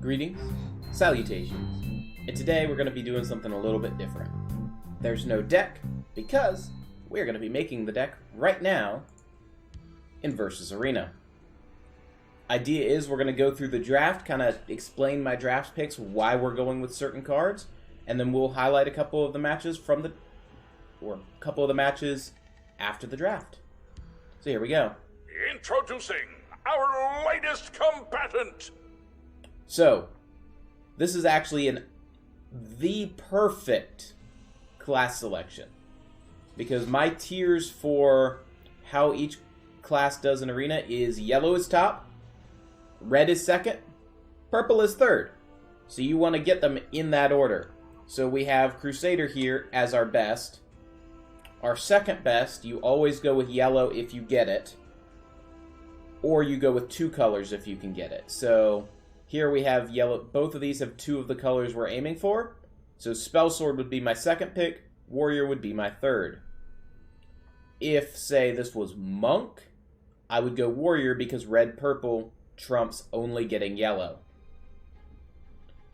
Greetings, salutations, and today we're going to be doing something a little bit different. There's no deck, because we're going to be making the deck right now in Versus Arena. Idea is we're going to go through the draft, kind of explain my draft picks, why we're going with certain cards, and then we'll highlight a couple of the matches after the draft. So here we go. Introducing our latest combatant! So, this is actually the perfect class selection. Because my tiers for how each class does in Arena is yellow is top, red is second, purple is third. So you want to get them in that order. So we have Crusader here as our best. Our second best, you always go with yellow if you get it. Or you go with two colors if you can get it. So here we have yellow. Both of these have two of the colors we're aiming for. So Spell Sword would be my second pick. Warrior would be my third. If, say, this was Monk, I would go Warrior because red-purple trumps only getting yellow.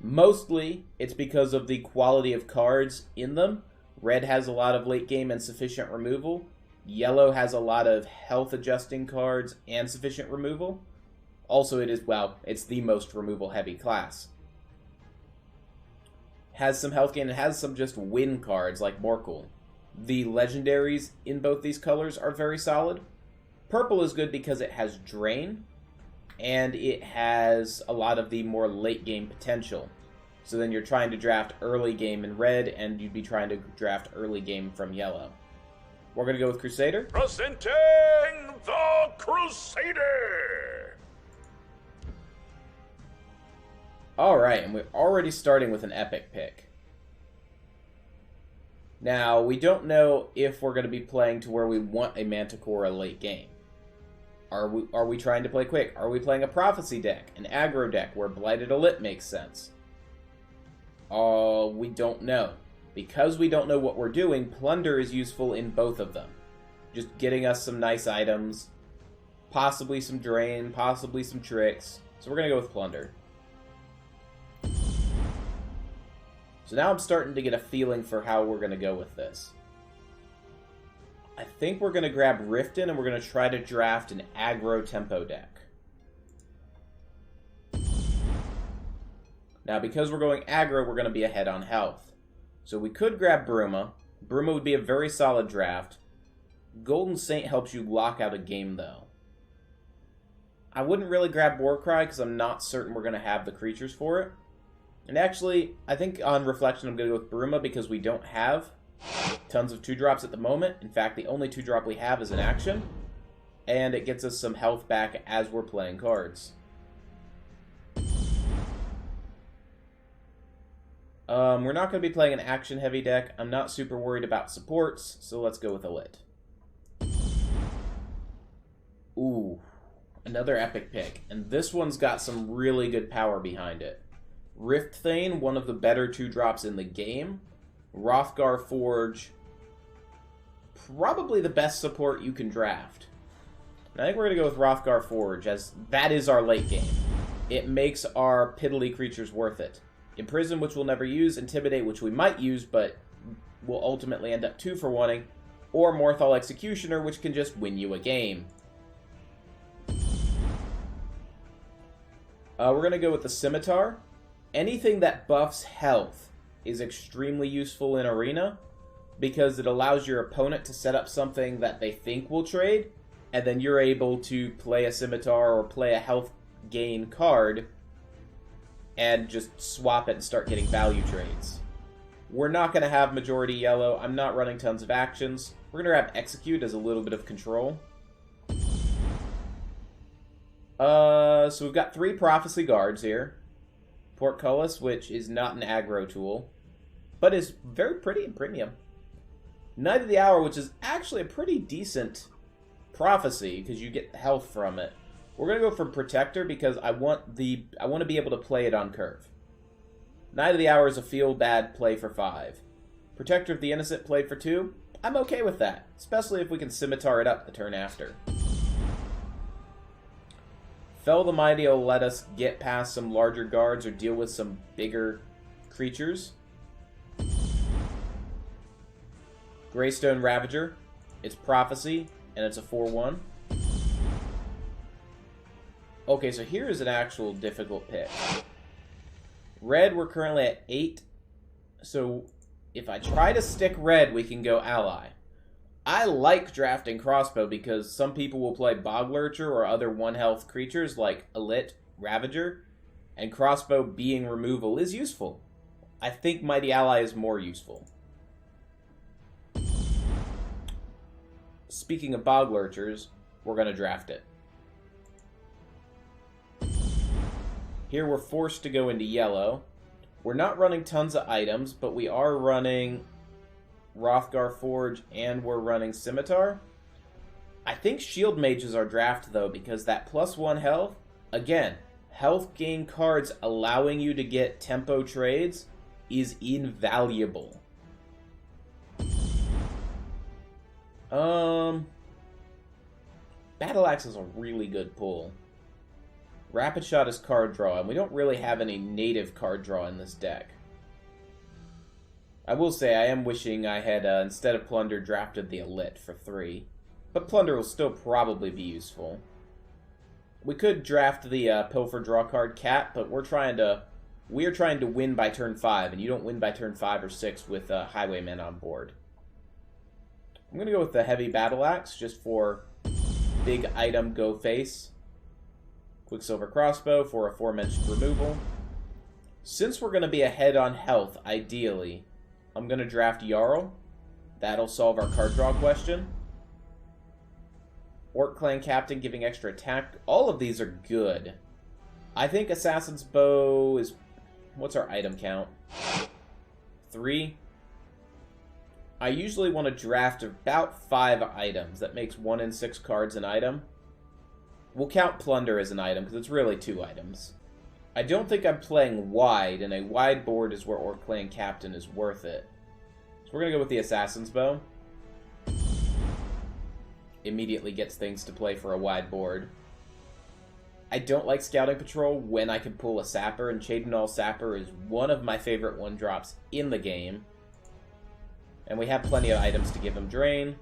Mostly, it's because of the quality of cards in them. Red has a lot of late game and sufficient removal. Yellow has a lot of health adjusting cards and sufficient removal. Also, it's the most removal heavy class. Has some health gain and has some just win cards like Morkel. The legendaries in both these colors are very solid. Purple is good because it has Drain, and it has a lot of the more late game potential. So then you're trying to draft early game in red, and you'd be trying to draft early game from yellow. We're going to go with Crusader. Presenting the Crusader! Alright, and we're already starting with an epic pick. Now, we don't know if we're going to be playing to where we want a Manticore late game. Are we trying to play quick? Are we playing a Prophecy deck, an aggro deck where Blighted Alit makes sense? We don't know. Because we don't know what we're doing, Plunder is useful in both of them. Just getting us some nice items, possibly some Drain, possibly some tricks. So we're going to go with Plunder. So now I'm starting to get a feeling for how we're going to go with this. I think we're going to grab Riften and we're going to try to draft an aggro tempo deck. Now because we're going aggro, we're going to be ahead on health. So we could grab Bruma. Bruma would be a very solid draft. Golden Saint helps you lock out a game though. I wouldn't really grab Warcry because I'm not certain we're going to have the creatures for it. And actually, I think on reflection I'm going to go with Bruma because we don't have tons of 2-drops at the moment. In fact, the only 2-drop we have is an action. And it gets us some health back as we're playing cards. We're not going to be playing an action-heavy deck. I'm not super worried about supports, so let's go with Alit. Ooh, another epic pick. And this one's got some really good power behind it. Rift Thane, one of the better 2-drops in the game. Hrothgar Forge, probably the best support you can draft. And I think we're going to go with Hrothgar Forge, as that is our late game. It makes our piddly creatures worth it. Imprison, which we'll never use. Intimidate, which we might use, but will ultimately end up 2 for wanting. Or Morthal Executioner, which can just win you a game. We're going to go with the Scimitar. Anything that buffs health is extremely useful in Arena because it allows your opponent to set up something that they think will trade, and then you're able to play a Scimitar or play a health gain card and just swap it and start getting value trades. We're not going to have majority yellow. I'm not running tons of actions. We're going to grab Execute as a little bit of control. So we've got 3 Prophecy Guards here. Portcullis, which is not an aggro tool, but is very pretty and premium. Knight of the Hour, which is actually a pretty decent Prophecy because you get health from it. We're going to go for Protector because I want to be able to play it on curve. Knight of the Hour is a feel-bad play for 5. Protector of the Innocent played for 2. I'm okay with that, especially if we can Scimitar it up the turn after. Fell the Mighty will let us get past some larger guards or deal with some bigger creatures. Greystone Ravager. It's Prophecy, and it's a 4/1. Okay, so here is an actual difficult pick. Red, we're currently at 8. So if I try to stick red, we can go ally. I like drafting crossbow because some people will play Bog Lurcher or other 1-health creatures like Elit, Ravager, and crossbow being removal is useful. I think Mighty Ally is more useful. Speaking of Bog Lurchers, we're going to draft it. Here we're forced to go into yellow. We're not running tons of items, but we are running Rothgar Forge and we're running Scimitar. I think Shield Mage is our draft though, because that +1 health, again, health gain cards allowing you to get tempo trades is invaluable. Battle Axe is a really good pull. Rapid Shot is card draw, and we don't really have any native card draw in this deck. I will say I am wishing I had, instead of Plunder, drafted the Elit for 3. But Plunder will still probably be useful. We could draft the Pilfer draw card Cat, but we're trying to win by turn 5, and you don't win by turn 5 or 6 with Highwaymen on board. I'm going to go with the Heavy Battle Axe, just for big item go face. Quicksilver Crossbow for aforementioned removal. Since we're going to be ahead on health, ideally, I'm going to draft Jarl. That'll solve our card draw question. Orc Clan Captain giving extra attack. All of these are good. I think Assassin's Bow is... What's our item count? 3. I usually want to draft about 5 items. That makes 1 in 6 cards an item. We'll count Plunder as an item, because it's really 2 items. I don't think I'm playing wide, and a wide board is where Orc Clan Captain is worth it. So we're going to go with the Assassin's Bow. Immediately gets things to play for a wide board. I don't like Scouting Patrol when I can pull a Sapper, and Chadinal Sapper is one of my favorite 1-drops in the game. And we have plenty of items to give him Drain.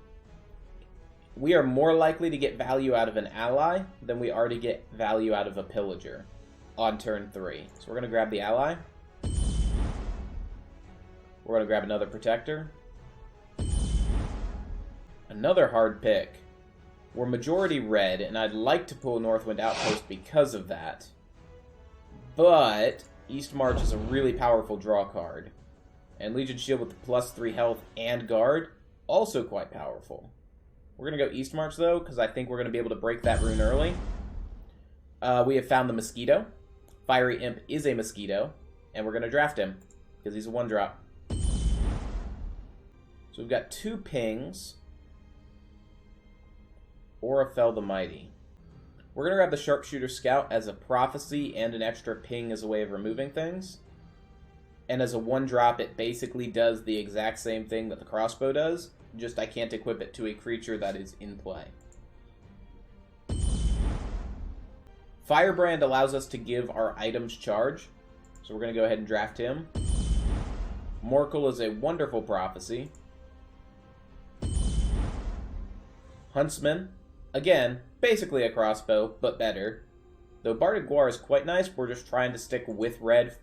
We are more likely to get value out of an ally than we are to get value out of a Pillager on turn 3. So we're going to grab the ally. We're going to grab another Protector. Another hard pick. We're majority red, and I'd like to pull Northwind Outpost because of that. But East March is a really powerful draw card. And Legion Shield with the +3 health and guard, also quite powerful. We're going to go East March, though, because I think we're going to be able to break that rune early. We have found the Mosquito. Fiery Imp is a Mosquito, and we're going to draft him, because he's a 1-drop. So we've got 2 pings. Or a Fell the Mighty. We're going to grab the Sharpshooter Scout as a prophecy and an extra ping as a way of removing things. And as a 1-drop, it basically does the exact same thing that the crossbow does, just I can't equip it to a creature that is in play. Firebrand allows us to give our items charge, so we're going to go ahead and draft him. Morkel is a wonderful prophecy. Huntsman, again, basically a crossbow, but better. Though Bardic Guar is quite nice, we're just trying to stick with red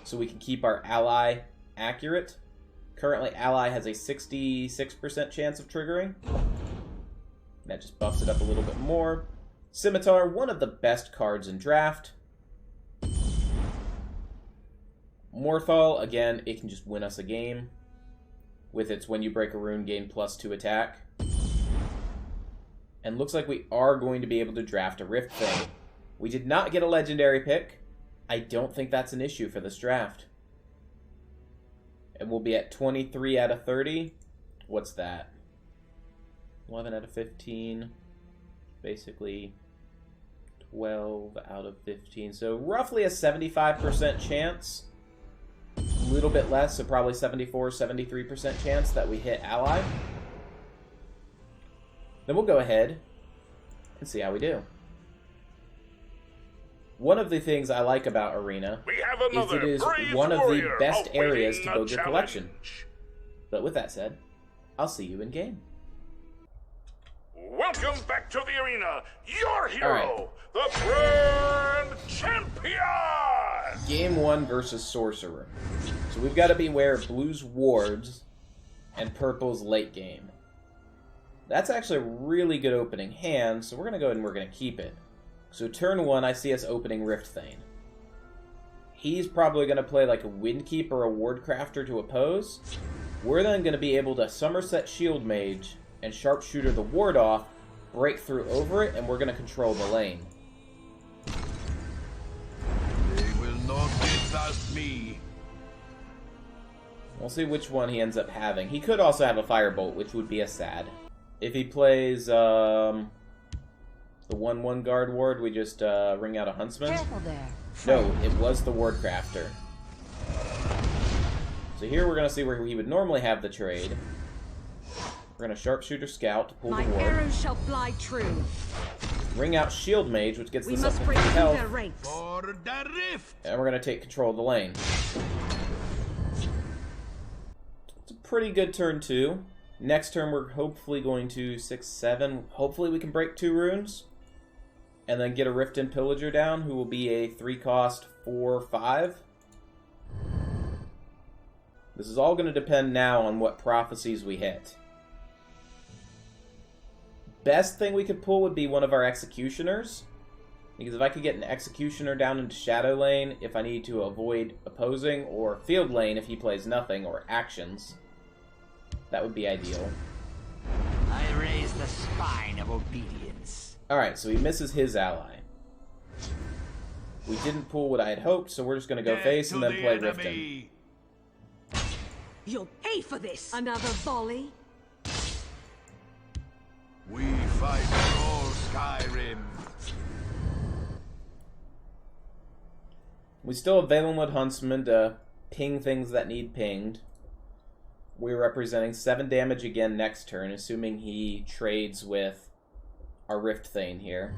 so we can keep our ally accurate. Currently, ally has a 66% chance of triggering. That just buffs it up a little bit more. Scimitar, one of the best cards in draft. Morthal, again, it can just win us a game. With its when you break a rune, gain +2 attack. And looks like we are going to be able to draft a Rift Thing. We did not get a legendary pick. I don't think that's an issue for this draft. And we'll be at 23 out of 30. What's that? 11 out of 15. Basically 12 out of 15. So roughly a 75% chance. A little bit less, so probably 74, 73% chance that we hit ally. Then we'll go ahead and see how we do. One of the things I like about Arena We have is another it is brave one of the warrior best areas awaiting to a build your collection. challenge. But with that said, I'll see you in game. Welcome back to the arena, your hero, Alright. the Grand Champion! Game 1 versus Sorcerer. So we've got to beware of Blue's wards and Purple's late game. That's actually a really good opening hand, so we're going to go ahead and we're going to keep it. So turn 1, I see us opening Rift Thane. He's probably going to play like a Windkeep or a Wardcrafter to oppose. We're then going to be able to Somerset Shield Mage and Sharpshooter the ward off, break through over it, and we're going to control the lane. They will not get past me. We'll see which one he ends up having. He could also have a Firebolt, which would be a sad. If he plays the 1/1 guard ward, we just ring out a Huntsman. Careful there. No, it was the Wardcrafter. So here we're going to see where he would normally have the trade. We're going to Sharpshooter Scout to pull My the ward. arrows shall fly true. Ring out Shield Mage, which gets We us up must to break 3 through health. their ranks. For the rift. And we're going to take control of the lane. It's a pretty good turn 2. Next turn we're hopefully going to 6, 7. Hopefully we can break 2 runes. And then get a Rift and Pillager down, who will be a 3-cost 4/5. This is all going to depend now on what prophecies we hit. Best thing we could pull would be one of our Executioners. Because if I could get an Executioner down into Shadow Lane, if I need to avoid opposing, or Field Lane if he plays nothing, or actions, that would be ideal. I raise the spine of obedience. Alright, so he misses his ally. We didn't pull what I had hoped, so we're just going to go Death face to and then the play Riften. enemy. You'll pay for this. Another volley. We fight for all Skyrim. We still have Valenwood Huntsman to ping things that need pinged. We're representing 7 damage again next turn, assuming he trades with our Rift Thane here.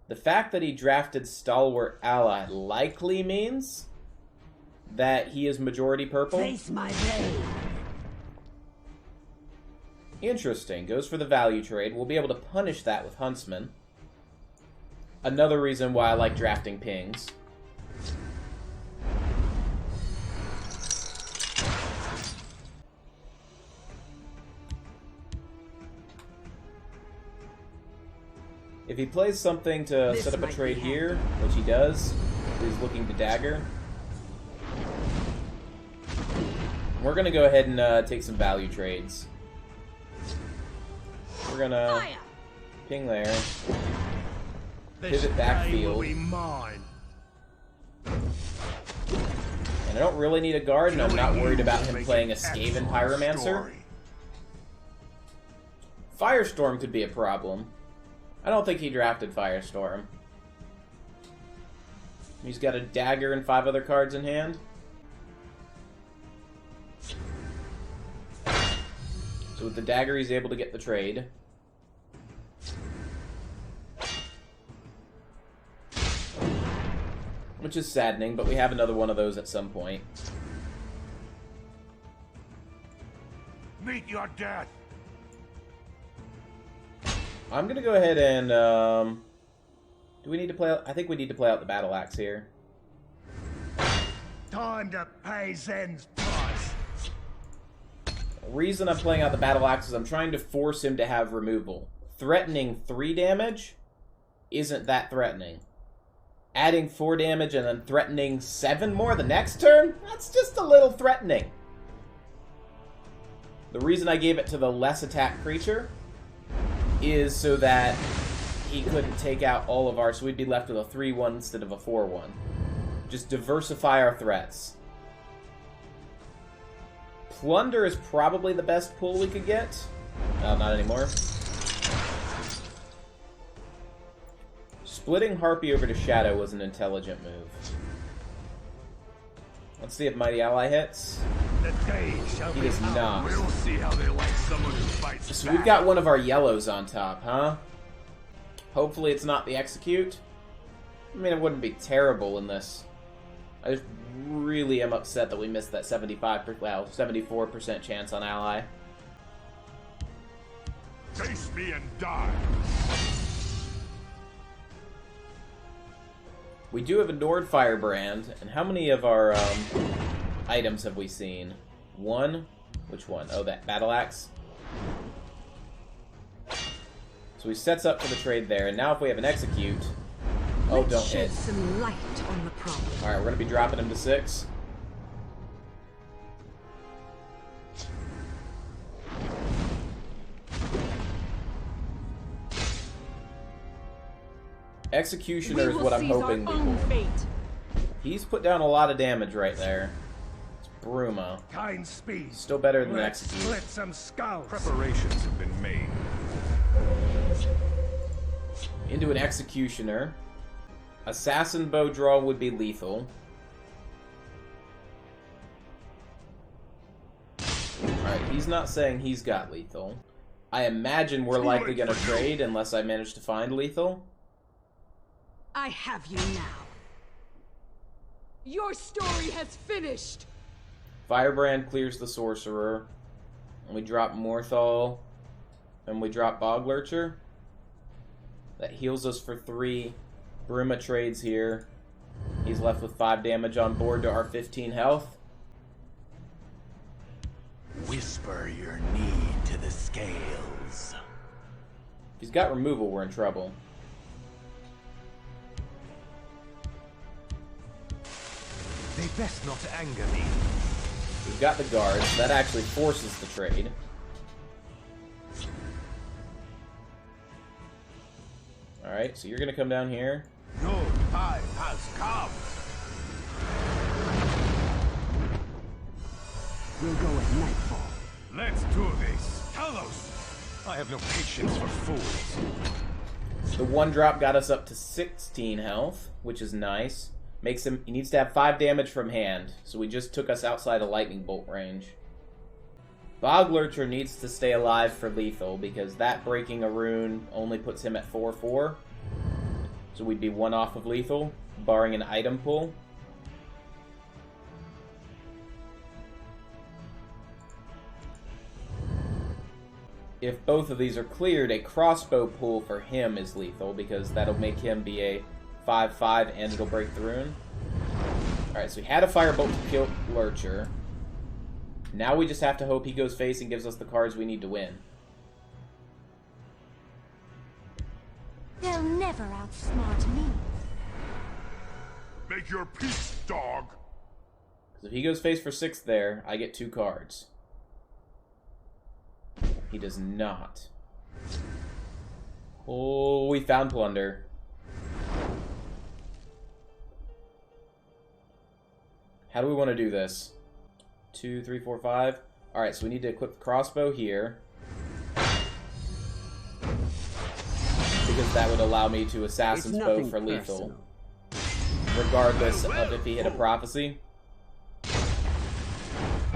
The fact that he drafted Stalwart Ally likely means that he is majority purple. Face my blade. Interesting. Goes for the value trade. We'll be able to punish that with Huntsman. Another reason why I like drafting pings. If he plays something to This set up a might trade be here, which he does, he's looking to dagger. We're going to go ahead and take some value trades. We're going to Fire. ping there. This Pivot day will backfield. be mine. And I don't really need a guard, and I'm not worried about him playing a Skaven Pyromancer. Firestorm could be a problem. I don't think he drafted Firestorm. He's got a dagger and 5 other cards in hand. So with the dagger, he's able to get the trade. Which is saddening, but we have another one of those at some point. Meet your death. I'm gonna go ahead and, do we need to play... I think we need to play out the Battle Axe here. Time to pay Zen's price. The reason I'm playing out the Battle Axe is I'm trying to force him to have removal. Threatening 3 damage isn't that threatening. Adding 4 damage and then threatening 7 more the next turn? That's just a little threatening. The reason I gave it to the less attack creature is so that he couldn't take out all of our... So we'd be left with a 3-1 instead of a 4-1. Just diversify our threats. Plunder is probably the best pull we could get. Not anymore. Splitting Harpy over to Shadow was an intelligent move. Let's see if Mighty Ally hits. The day shall He be does out. not. We'll see how they like someone who fights So back. we've got one of our yellows on top, huh? Hopefully it's not the Execute. mean, it wouldn't be terrible in this. I just really am upset that we missed that 74% chance on ally. Face me and die. We do have a Nord Firebrand, and how many of our items have we seen? One? Which one? Oh, that Battle Axe. So he sets up for the trade there, and now if we have an Execute... Oh, don't hit. Some light on the problem. Alright, we're going to be dropping him to 6. Executioner is what I'm hoping we pull. He's put down a lot of damage right there. It's Bruma. Kind speed. Still better than Let's Execute. split some skulls. Preparations have been made. Into an Executioner. Assassin bow draw would be lethal. Alright, he's not saying he's got lethal. I imagine we're likely going to trade unless I manage to find lethal. I have you now. Your story has finished. Firebrand clears the Sorcerer. And we drop Morthal. And we drop Bog Lurcher. That heals us for 3. Bruma trades here. He's left with 5 damage on board to our 15 health. Whisper your need to the scales. If he's got removal, we're in trouble. They best not anger me. We've got the guards. That actually forces the trade. Alright, so you're going to come down here. Your time has come. We'll go at nightfall. Let's do this. Talos! I have no patience for fools. The 1-drop got us up to 16 health, which is nice. Makes him... He needs to have 5 damage from hand, so he just took us outside of lightning bolt range. Bog Lurcher needs to stay alive for lethal, because that breaking a rune only puts him at 4/4. So we'd be 1 off of lethal, barring an item pull. If both of these are cleared, a crossbow pull for him is lethal, because that'll make him be a 5/5 and it'll break the rune. Alright, so we had a firebolt to kill Lurcher. Now we just have to hope he goes face and gives us the cards we need to win. They'll never outsmart me. Make your peace, dog. Because if he goes face for 6 there, I get 2 cards. He does not. Oh, we found plunder. How do we want to do this? 2, 3, 4, 5. Alright, so we need to equip the crossbow here. Because that would allow me to Assassin's Bow for lethal. Regardless of if he hit a prophecy.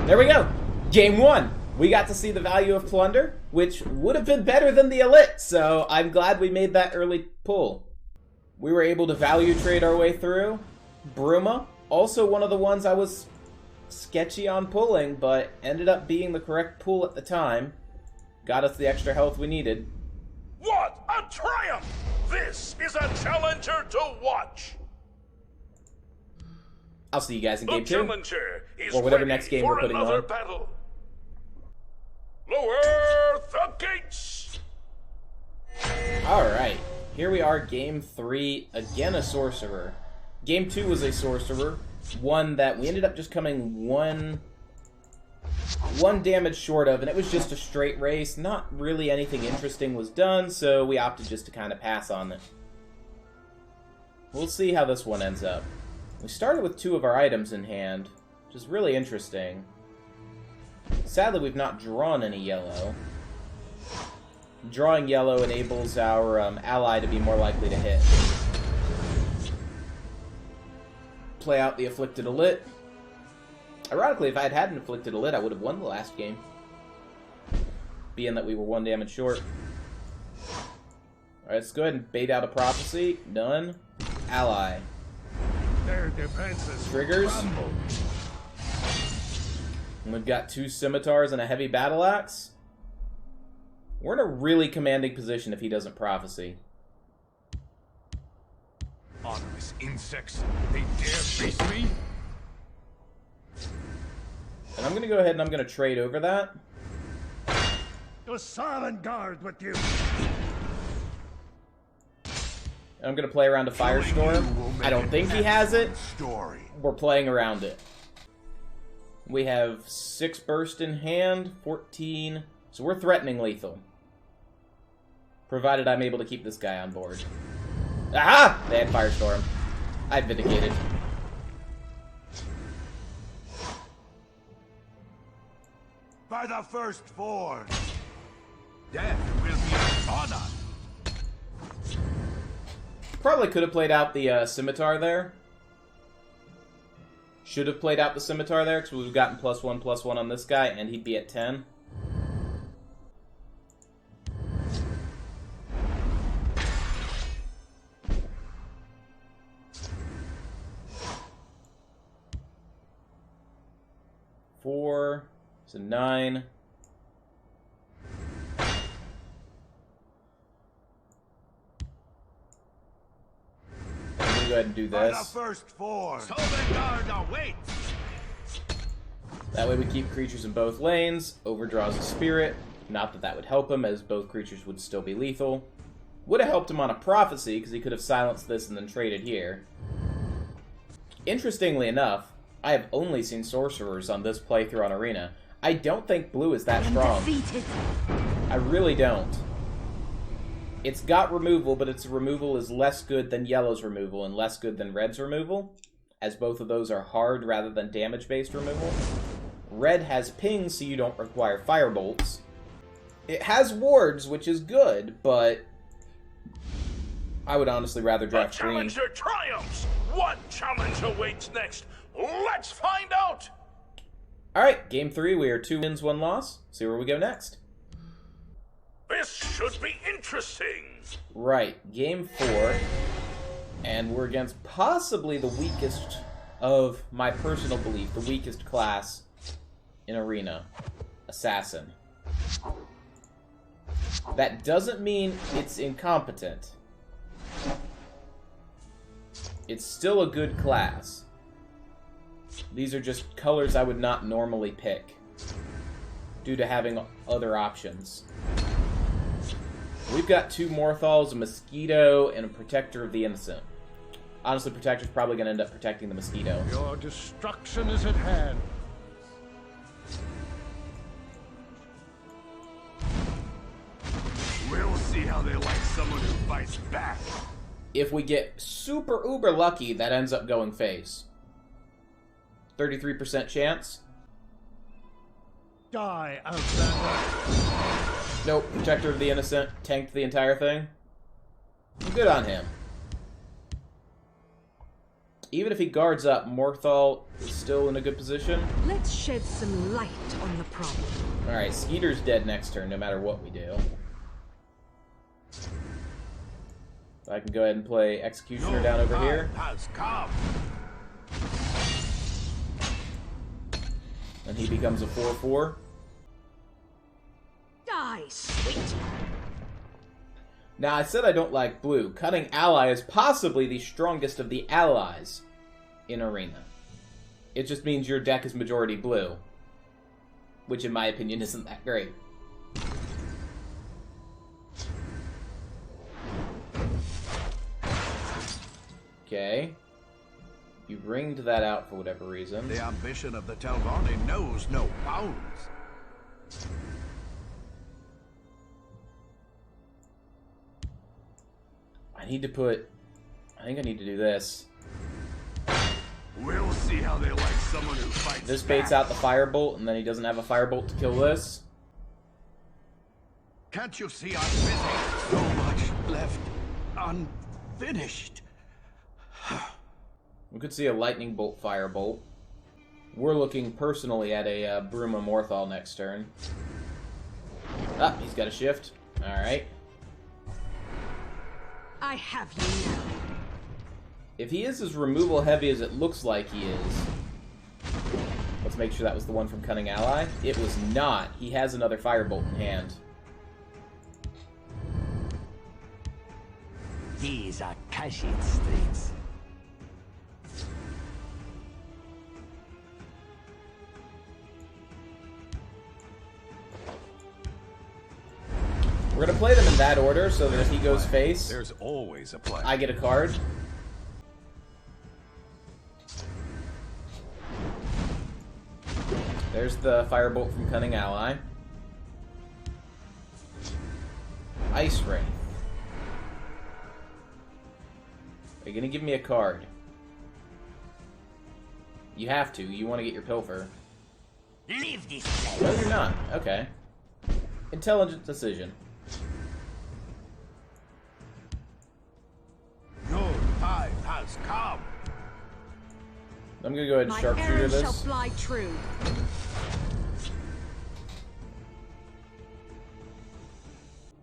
There we go! Game 1! We got to see the value of plunder, which would have been better than the elite, so I'm glad we made that early pull. We were able to value trade our way through. Bruma, also one of the ones I was sketchy on pulling, but ended up being the correct pull at the time. Got us the extra health we needed. What a triumph! This is a challenger to watch. I'll see you guys in The game 2. challenger is Or whatever ready next game for we're putting another on. battle. Lower the gates. Alright, here we are, game 3, again a sorcerer. Game 2 was a sorcerer, one that we ended up just coming one damage short of, and it was just a straight race. Not really anything interesting was done, so we opted just to kind of pass on it. We'll see how this one ends up. We started with 2 of our items in hand, which is really interesting. Sadly, we've not drawn any yellow. Drawing yellow enables our ally to be more likely to hit. Play out the Afflicted Elite. Ironically, if I had had an Afflicted Elite, I would have won the last game. Being that we were 1 damage short. Alright, let's go ahead and bait out a Prophecy. None. ally. Their defenses Triggers. crumble. And we've got 2 scimitars and a heavy battle axe. We're in a really commanding position if he doesn't prophecy. Honorous insects, they dare face me? And I'm going to go ahead and I'm going to trade over that. To Sovngarde with you. And I'm going to play around a Firestorm. I don't think he has it. We're playing around it. We have 6 burst in hand, 14. So we're threatening lethal. Provided I'm able to keep this guy on board. Aha! They had Firestorm. I vindicated. By the first forge. Death will be an honor. Probably could have played out the scimitar there. Should have played out the scimitar there, because we've gotten +1/+1 on this guy, and he'd be at 10. Four, so 9. Go ahead and do this. First forge. Sovngarde awaits. That way we keep creatures in both lanes. Overdraws a spirit. Not that that would help him, as both creatures would still be lethal. Would have helped him on a prophecy, because he could have silenced this and then traded here. Interestingly enough, I have only seen sorcerers on this playthrough on Arena. I don't think blue is that strong. I really don't. It's got removal, but its removal is less good than yellow's removal and less good than red's removal, as both of those are hard rather than damage-based removal. Red has pings, so you don't require firebolts. It has wards, which is good, but I would honestly rather draft green. The challenger triumphs! What challenge awaits next? Let's find out! Alright, game 3, we are 2 wins, 1 loss. See where we go next. This should be interesting! Right, game 4. And we're against possibly the weakest of my personal belief, the weakest class in Arena. Assassin. That doesn't mean it's incompetent. It's still a good class. These are just colors I would not normally pick, due to having other options. We've got 2 Morthals, a Mosquito, and a Protector of the Innocent. Honestly, Protector's probably going to end up protecting the Mosquito. Your destruction is at hand. We'll see how they like someone who fights back. If we get super uber lucky, that ends up going face. 33% chance. Die, Outlander. Nope, Protector of the Innocent tanked the entire thing. Good on him. Even if he guards up, Morthal is still in a good position. Let's shed some light on the problem. Alright, Skeeter's dead next turn, no matter what we do. I can go ahead and play Executioner down over here. Has come. And he becomes a 4/4. Die, sweet. Now, I said I don't like blue. Cutting Ally is possibly the strongest of the allies in Arena. It just means your deck is majority blue, which in my opinion isn't that great. Okay. You ringed that out for whatever reason. The ambition of the Telvanni knows no bounds. I need to put... I think I need to do this. We'll see how they like someone who fights This baits back. out the Firebolt, and then he doesn't have a Firebolt to kill this. Can't you see I'm busy? So much left unfinished. We could see a Lightning Bolt, Firebolt. We're looking personally at a Bruma Morthal next turn. Ah, he's got a shift. Alright. I have you now. If he is as removal heavy as it looks like he is... Let's make sure that was the one from Cunning Ally. It was not. He has another Firebolt in hand. These are Kashyyyk streets. We're gonna play them in that order so that if he goes face, There's always a plan. I get a card. There's the Firebolt from Cunning Ally. Ice Wraith. Are you gonna give me a card? You have to. You want to get your Pilfer. Leave this place. No, you're not. Okay. Intelligent decision. Your time has come. I'm gonna go ahead and My sharpshooter errand shall this. fly true.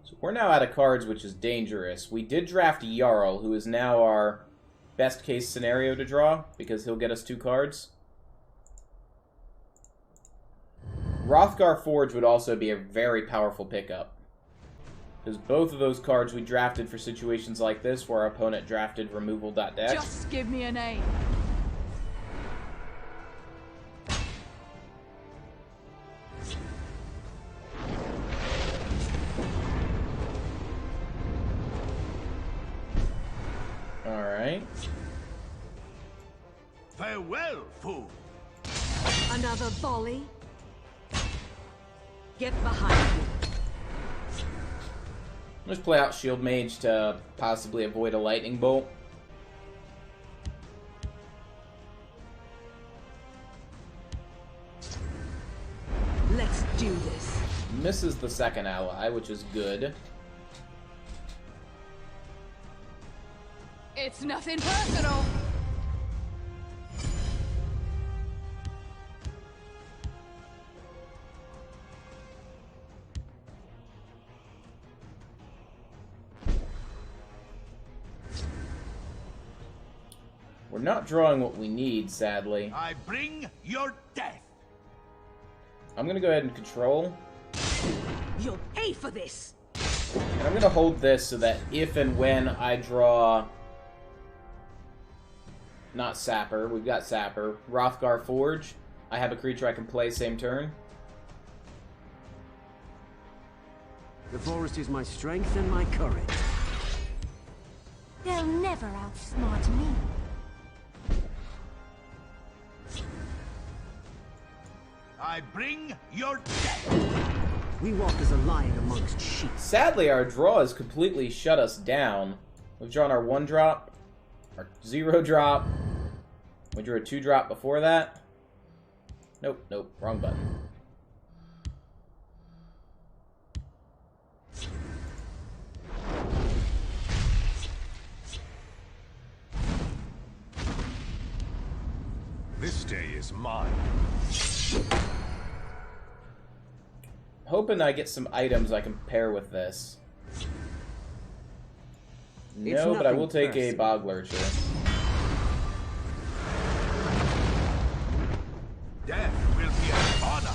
So we're now out of cards, which is dangerous. We did draft Jarl, who is now our best case scenario to draw, because he'll get us 2 cards. Hrothgar Forge would also be a very powerful pickup. Because both of those cards we drafted for situations like this, where our opponent drafted removal.dex. Just give me a name. Alright. Farewell, fool. Another volley. Get behind me. Let's play out Shield Mage to possibly avoid a lightning bolt. Let's do this. Misses the second ally, which is good. It's nothing personal. We're not drawing what we need, sadly. I bring your death. I'm gonna go ahead and control. You'll pay for this. And I'm gonna hold this so that if and when I draw... Not Sapper, we've got Sapper. Hrothgar Forge. I have a creature I can play same turn. The forest is my strength and my courage. They'll never outsmart me. I bring your death. We walk as a lion amongst sheep. Sadly, our draw has completely shut us down. We've drawn our 1-drop, our 0-drop. We drew a 2-drop before that. Nope, nope, wrong button. This day is mine. Hoping I get some items I can pair with this. No, but I will take a Bog Lurcher. Death will be an honor.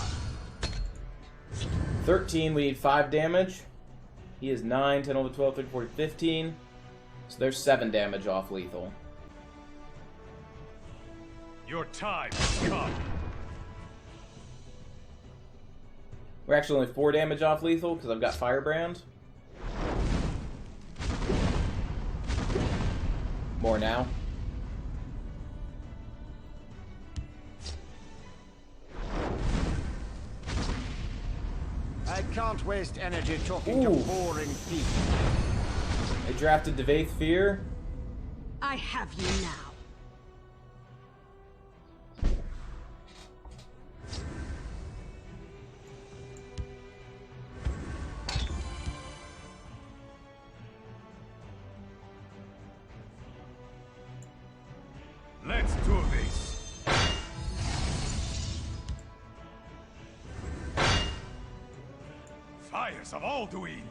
13, we need 5 damage. He is 9, 10, 11, 12, 13, 14, 15. So there's 7 damage off lethal. Your time has come. We're actually only 4 damage off lethal because I've got Firebrand. More now. I can't waste energy talking Ooh. to boring people. I drafted Devaith Fear. I have you now. Let's do this. Fires of Alduin.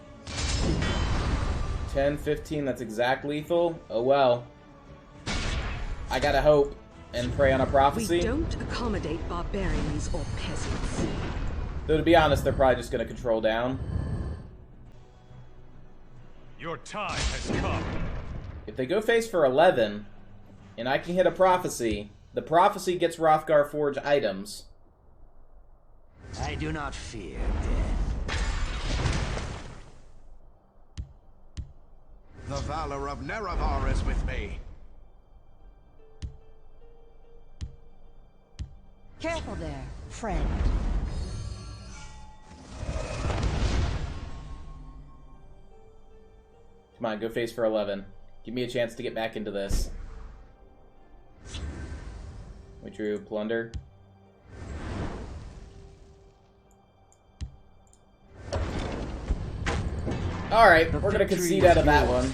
10, 15, that's exact lethal. Oh well. I gotta hope and pray on a We prophecy. don't accommodate barbarians or peasants. Though to be honest, they're probably just gonna control down. Your time has come. If they go face for 11, and I can hit a prophecy, the prophecy gets Hrothgar Forge items. I do not fear death. The valor of Nerevar is with me. Careful there, friend. Come on, go face for 11. Give me a chance to get back into this. We drew Plunder. Alright, we're gonna concede out of that one.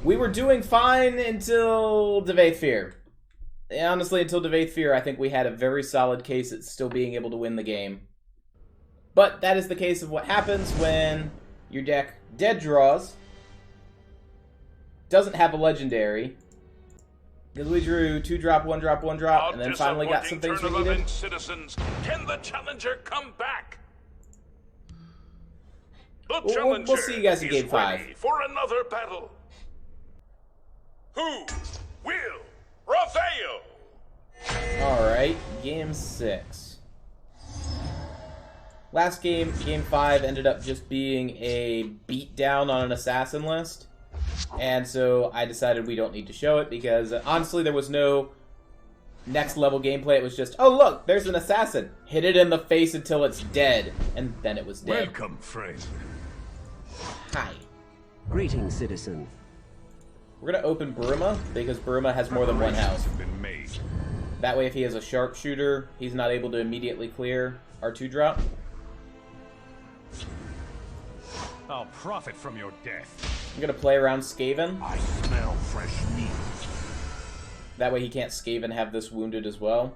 We were doing fine until Devaith Fear. Honestly, until Devaith Fear, I think we had a very solid case at still being able to win the game. But that is the case of what happens when your deck dead draws, doesn't have a legendary, because we drew 2-drop, 1-drop, 1-drop, and then finally got some things we needed. Citizens, can the challenger come back? The We'll challenger see you guys in is Game 5. ready for another battle. Who will prevail? Alright, Game 6. Last game, Game 5, ended up just being a beatdown on an assassin list. And so I decided we don't need to show it because, honestly, there was no next level gameplay. It was just, oh look, there's an assassin. Hit it in the face until it's dead. And then it was dead. Welcome, friend. Hi. Greetings, citizen. We're going to open Buruma because Buruma has more than one house. Been made. That way if he has a sharpshooter, he's not able to immediately clear our 2-drop. I'll profit from your death. I'm going to play around Skaven. I smell fresh meat. That way he can't Skaven have this wounded as well.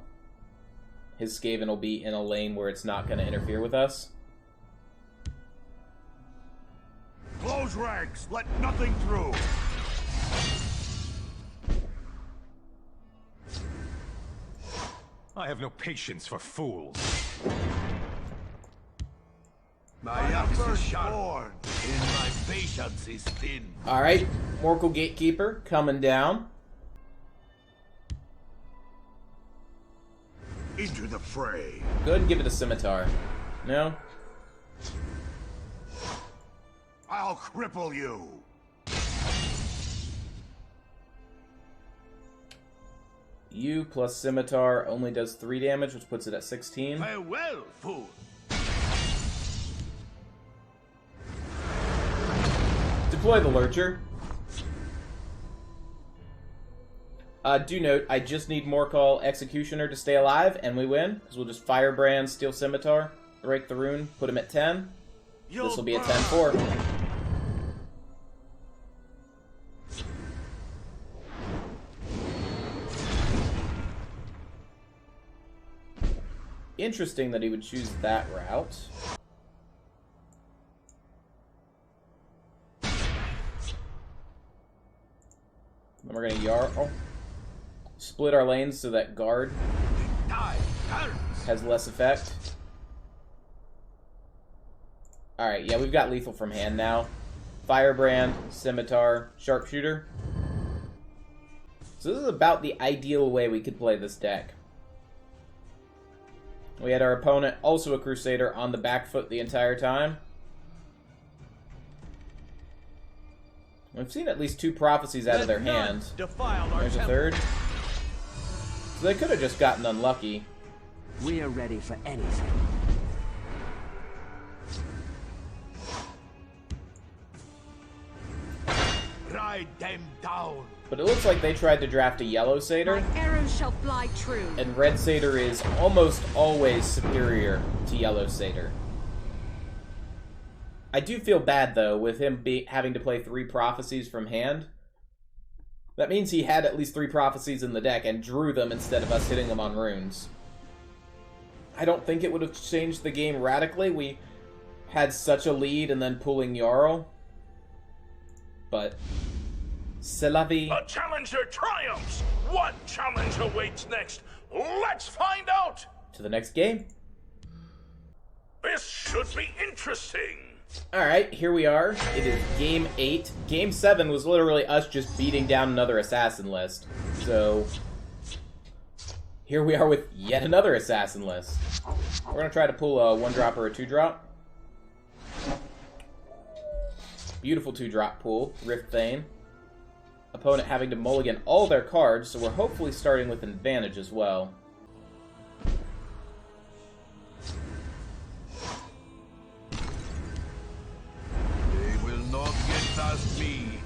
His Skaven will be in a lane where it's not going to interfere with us. Close ranks. Let nothing through. I have no patience for fools. My axe is sharp, and my patience is thin. Alright, Morkel Gatekeeper coming down. Into the fray. Go ahead and give it a Scimitar. No? I'll cripple you. You plus Scimitar only does 3 damage, which puts it at 16. Farewell, fool. Deploy the Lurcher. Do note, I just need Morkel Executioner to stay alive, and we win. Because we'll just Firebrand, Steel Scimitar, break the rune, put him at 10. This will be a 10-4. Interesting that he would choose that route. Then we're gonna Jarl. Split our lanes so that guard has less effect. Alright, yeah, we've got lethal from hand now. Firebrand, Scimitar, Sharpshooter. So this is about the ideal way we could play this deck. We had our opponent, also a Crusader, on the back foot the entire time. We've seen at least 2 prophecies out of their hand. There's a third. So they could have just gotten unlucky. We are ready for anything. Ride them down. But it looks like they tried to draft a yellow Satyr. My arrows shall fly true. And red Satyr is almost always superior to yellow Satyr. I do feel bad, though, with him having to play 3 prophecies from hand. That means he had at least 3 prophecies in the deck and drew them instead of us hitting them on runes. I don't think it would have changed the game radically. We had such a lead and then pulling Jarl. But C'est la vie. A challenger triumphs! What challenge awaits next? Let's find out! To the next game. This should be interesting. Alright, here we are. It is Game 8. Game 7 was literally us just beating down another assassin list. So, here we are with yet another assassin list. We're going to try to pull a 1-drop or a 2-drop. Beautiful 2-drop pool. Rift Thane. Opponent having to mulligan all their cards, so we're hopefully starting with an advantage as well. They will not get past me.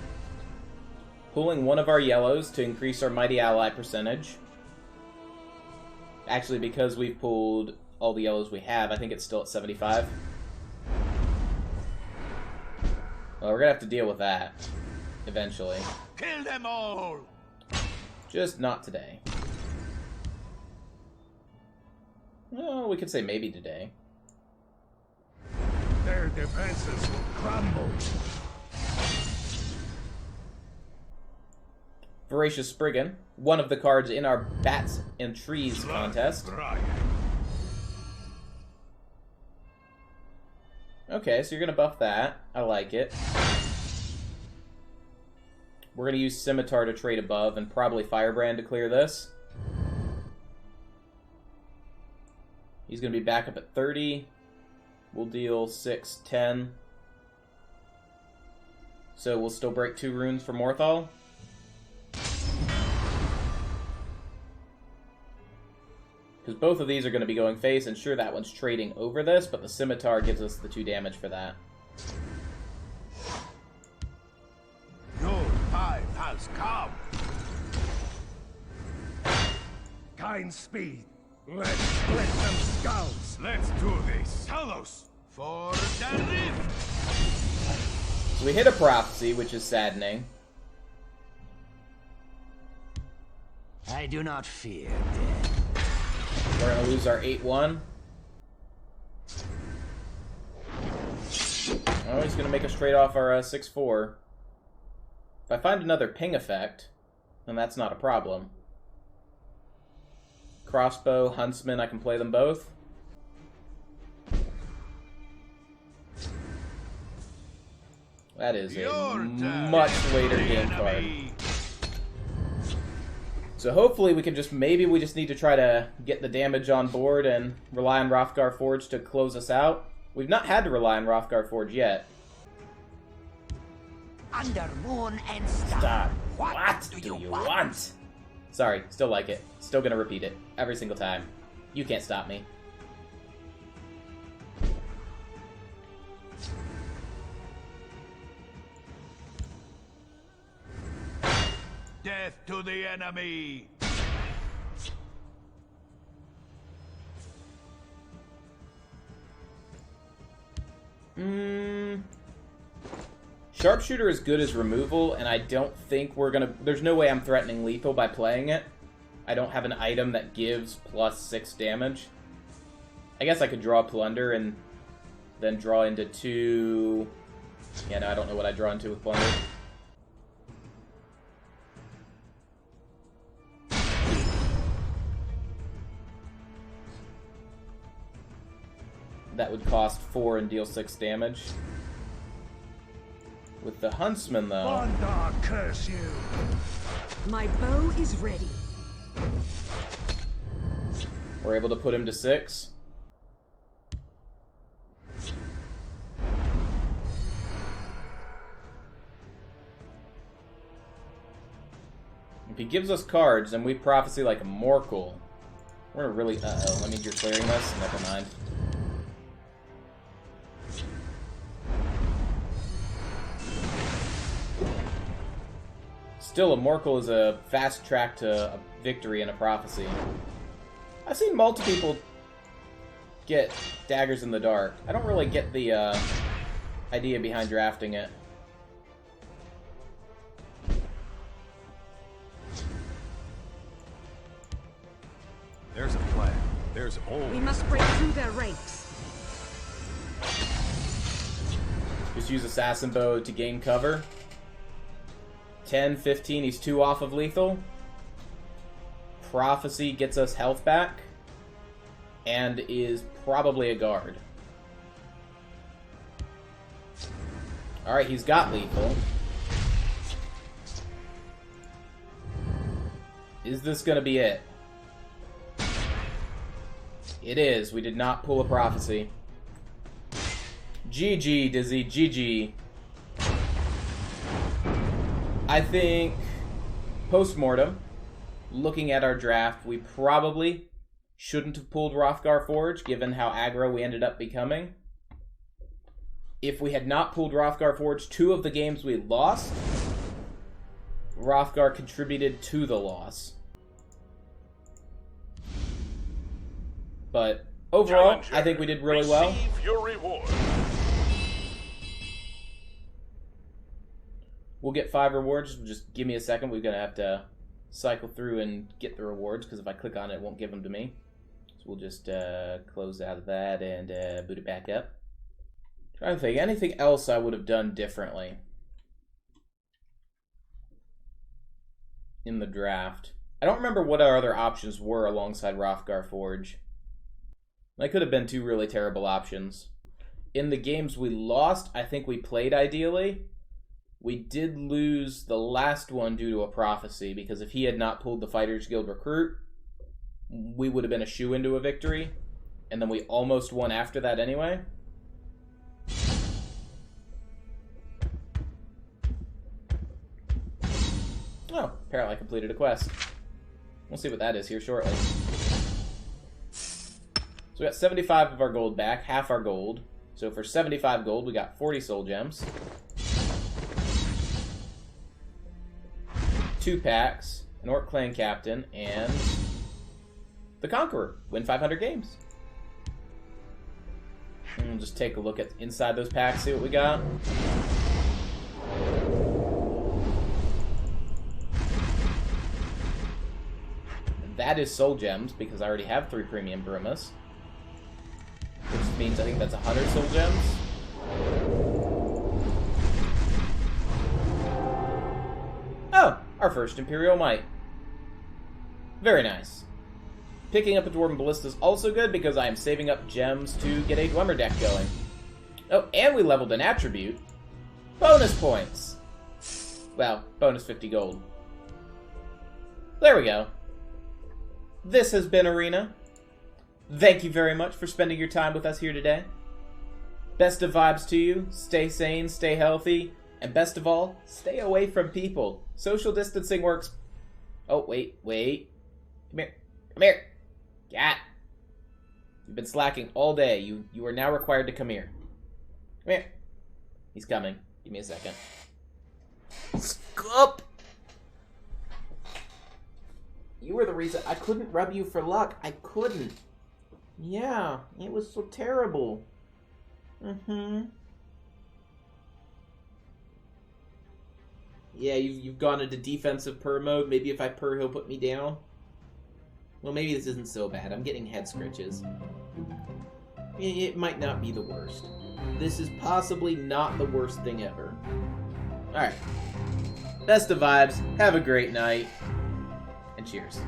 Pulling one of our yellows to increase our Mighty Ally percentage. Actually, because we've pulled all the yellows we have, I think it's still at 75. Well, we're gonna have to deal with that eventually. Kill them all! Just not today. Well, we could say maybe today. Their defenses will crumble. Voracious Spriggan, one of the cards in our Bats and Trees contest. Okay, so you're gonna buff that. I like it. We're going to use Scimitar to trade above and probably Firebrand to clear this. He's going to be back up at 30. We'll deal 6, 10. So we'll still break 2 runes for Morthal. Because both of these are going to be going face, and sure, that one's trading over this, but the Scimitar gives us the 2 damage for that. Has come. Kind speed. Let's split some skulls. Let's do this. Talos for the rift. So we hit a prophecy, which is saddening. I do not fear death. We're gonna lose our 8-1. Oh, he's gonna make us trade off our 6-4. If I find another ping effect, then that's not a problem. Crossbow, Huntsman, I can play them both. That is a much later game card. So hopefully we can just, maybe we just need to try to get the damage on board and rely on Hrothgar Forge to close us out. We've not had to rely on Hrothgar Forge yet. Under moon and star. Stop. What do you want? Sorry, still like it. Still gonna repeat it every single time. You can't stop me. Death to the enemy. Sharpshooter is good as removal, and I don't think we're gonna... There's no way I'm threatening lethal by playing it. I don't have an item that gives +6 damage. I guess I could draw Plunder and then draw into 2... Yeah, no, I don't know what I draw into with Plunder. That would cost 4 and deal 6 damage. With the Huntsman, though... Bondar, curse you! My bow is ready. We're able to put him to 6. If he gives us cards, then we Prophecy like a Morkel. We're really... Uh-oh, that means you're clearing this? Never mind. Still, a Morkel is a fast track to a victory in a Prophecy. I've seen multiple people get Daggers in the Dark. I don't really get the idea behind drafting it. There's a plan. There's always... We must break through their ranks. Just use Assassin Bow to gain cover. 10, 15, he's 2 off of lethal. Prophecy gets us health back. And is probably a guard. Alright, he's got lethal. Is this gonna be it? It is. We did not pull a prophecy. GG, Dizzy. GG. I think, post-mortem, looking at our draft, we probably shouldn't have pulled Hrothgar Forge, given how aggro we ended up becoming. If we had not pulled Hrothgar Forge, 2 of the games we lost, Hrothgar contributed to the loss. But overall, Challenger, I think we did really well. receive your reward. We'll get 5 rewards. Just give me a second. We're going to have to cycle through and get the rewards, because if I click on it, it won't give them to me. So we'll just close out of that and boot it back up. Trying to think, anything else I would have done differently in the draft. I don't remember what our other options were alongside Hrothgar Forge. They could have been 2 really terrible options. In the games we lost, I think we played ideally. We did lose the last one due to a prophecy, because if he had not pulled the Fighters Guild recruit, we would have been a shoe into a victory, and then we almost won after that anyway. Oh, apparently I completed a quest. We'll see what that is here shortly. So we got 75 of our gold back, half our gold. So for 75 gold, we got 40 soul gems. 2 packs, an Orc Clan Captain, and the Conqueror. Win 500 games. And we'll just take a look at inside those packs, see what we got. That is soul gems, because I already have 3 premium Brumas. Which means I think that's 100 soul gems. Oh, our first Imperial Might. Very nice. Picking up a Dwarven Ballista is also good, because I am saving up gems to get a Dwemer deck going. Oh, and we leveled an attribute. Bonus points! Well, bonus 50 gold. There we go. This has been Arena. Thank you very much for spending your time with us here today. Best of vibes to you. Stay sane, stay healthy, and best of all, stay away from people. Social distancing works. Oh, wait. Come here. Come here. Cat. You've been slacking all day. You are now required to come here. Come here. He's coming. Give me a second. Scoop! You were the reason I couldn't rub you for luck. I couldn't. Yeah, it was so terrible. Yeah, you've gone into defensive purr mode. Maybe if I purr, he'll put me down. Well, maybe this isn't so bad. I'm getting head scratches. It might not be the worst. This is possibly not the worst thing ever. Alright. Best of vibes. Have a great night. And cheers.